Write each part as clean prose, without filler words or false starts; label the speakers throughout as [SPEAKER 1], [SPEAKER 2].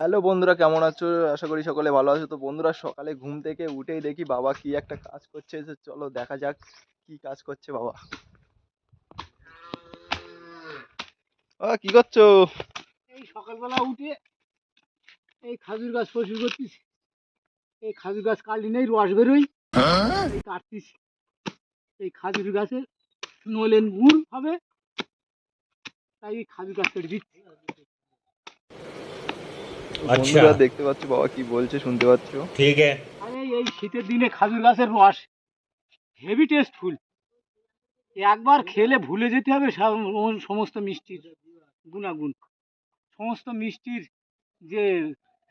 [SPEAKER 1] Hello বন্ধুরা, কেমন আছো? আশা করি সকলে ভালো আছো। তো বন্ধুরা, সকালে ঘুম থেকে উঠেই দেখি বাবা কি একটা কাজ করছে। তো চলো দেখা যাক কি কাজ করছে বাবা। কি করছো?
[SPEAKER 2] এই সকালবেলা উঠে এই খাজুর গাছ পরিষ্কার করতিস। এই খাজুর গাছ কাটলি নেই, রস বেরোই, এই কাটতিস। এই খাজুর গাছের নলেন গুড় হবে, তাই এই খাজুর গাছ কেটে দিচ্ছি।
[SPEAKER 1] বন্ধুরা দেখতে পাচ্ছ বাবা কি বলছে, শুনতে পাচ্ছ?
[SPEAKER 3] ঠিক আছে।
[SPEAKER 2] আরে এই শীতের দিনে খাজুর গাছের রস হেভি টেস্টফুল। একবার খেলে ভুলে যেতে হবে সমস্ত মিষ্টির গুণাগুণ, সমস্ত মিষ্টির যে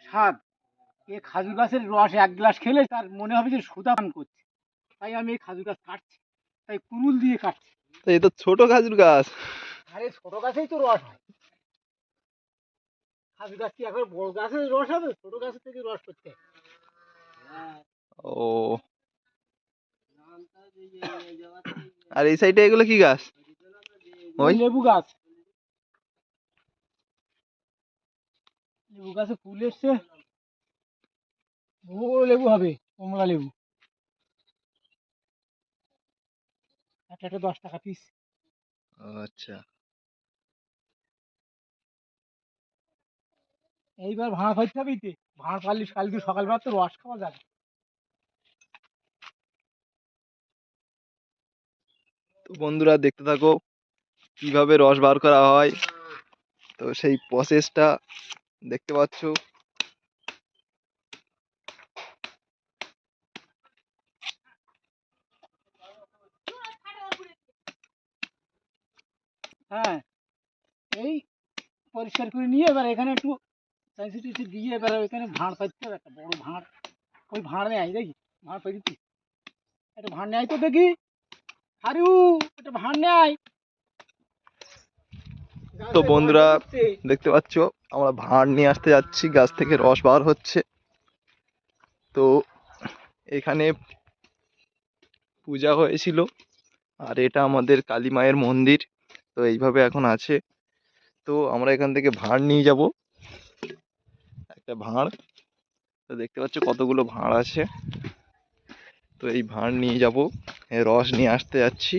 [SPEAKER 2] স্বাদ। এ খাজুর গাছের রস এক গ্লাস খেলে তার মনে হবে যে সুধা পান করছে। তাই আমি এই খাজুর গাছ কাটছি, তাই কুরুল দিয়ে কাটছি।
[SPEAKER 1] তো এই তো ছোট খাজুর গাছ।
[SPEAKER 2] আরে ছোট গাছেই তো রস হয়। খাজুর গাছ কি এখন বড় গাছের রস হবে? ছোট গাছের থেকে রস করতে হয়।
[SPEAKER 1] ও, আর এই সাইডে এগুলো কি গাছ? ওই
[SPEAKER 2] লেবু গাছ। লেবু গাছে ফুল এসছে, বড় বড় লেবু হবে, কমলা লেবু। একটা একটা 10 টাকা পিস।
[SPEAKER 1] আচ্ছা,
[SPEAKER 2] এইবার ভাড়া ফাইতে হবে। ভাড়া পারলে কালকে সকালবেলা তো রস খাওয়া যাবে।
[SPEAKER 1] তো বন্ধুরা দেখতে থাকো কিভাবে রস বার করা হয়। তো সেই প্রসেসটা দেখতে পাচ্ছ।
[SPEAKER 2] হ্যাঁ, এই পরিষ্কার করে নিয়ে এবার এখানে একটু সেন্সিটিভ দিয়ে এবার এখানে ভাঁড় পাইতে হবে, একটা বড় ভাঁড়। ওই ভাঁড় নেয় দেখি, ভাঁড় পাই দিচ্ছি। একটা ভাঁড় নেয় তো দেখি, হারু একটা ভাঁড় নেয়।
[SPEAKER 1] তো বন্ধুরা দেখতে পাচ্ছ আমরা ভাঁড় নিয়ে আসতে যাচ্ছি, গাছ থেকে রস বার হচ্ছে। তো এখানে পূজা হয়েছিল, আর এটা আমাদের কালী মায়ের মন্দির। তো এইভাবে এখন আছে। তো আমরা এখান থেকে ভাঁড় নিয়ে যাব, একটা ভাঁড়। তো দেখতে পাচ্ছ কতগুলো ভাঁড় আছে। তো এই ভাঁড় নিয়ে যাব, রস নিয়ে আসতে যাচ্ছি।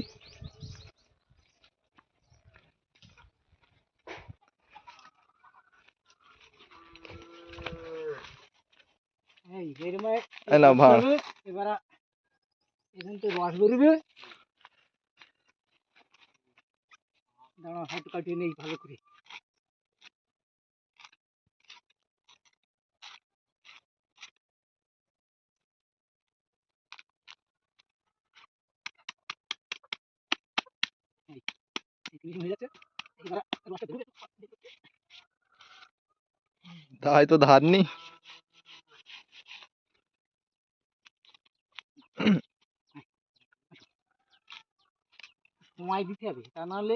[SPEAKER 2] এই
[SPEAKER 1] না ভাঁড়,
[SPEAKER 2] এবার এখান থেকে রস বেরোবে। দাঁড়া, হাত কাটিয়ে নেই ভালো করে। হয়ে যাচ্ছে, এবার রসটা বেরোবে।
[SPEAKER 1] তাই তো ধার নি।
[SPEAKER 2] সময় দিতে হবে, তা নাহলে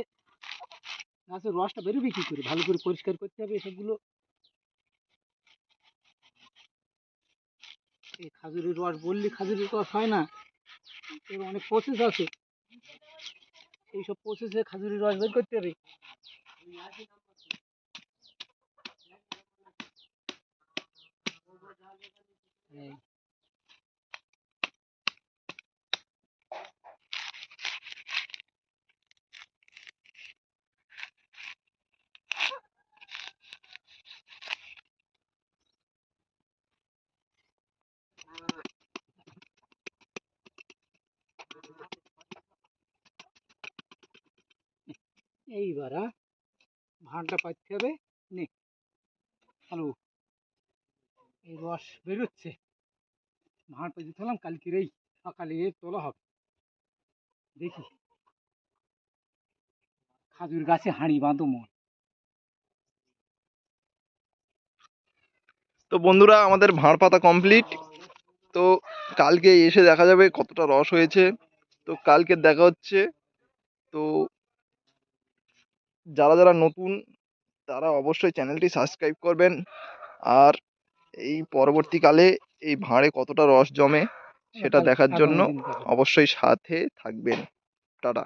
[SPEAKER 2] গাছের রসটা বেরোবে কি করে? ভালো করে পরিষ্কার করতে হবে এসবগুলো। এই খাজুরের রস বললে খাজুরের রস হয় না, এর অনেক প্রসেস আছে। এইসব প্রসেসে খাজুরের রস বের করতে হবে। এইবার ভাঁড়টা পাইতে হবে। নে, হ্যালো, এই রস বেরোচ্ছে। ভাঁড় পাইতে থাকলাম, কালকের এই সকালে তোলা হবে। দেখি, খাজুর গাছে হাঁড়ি বাঁধো মন।
[SPEAKER 1] তো বন্ধুরা আমাদের ভাঁড় পাতা কমপ্লিট। তো কালকে এসে দেখা যাবে কতটা রস হয়েছে। তো কালকে দেখা হচ্ছে। তো যারা যারা নতুন তারা অবশ্যই চ্যানেলটি সাবস্ক্রাইব করবেন। আর এই পরবর্তীকালে এই ভাঁড়ে কতটা রস জমে সেটা দেখার জন্য অবশ্যই সাথে থাকবেন। টাটা।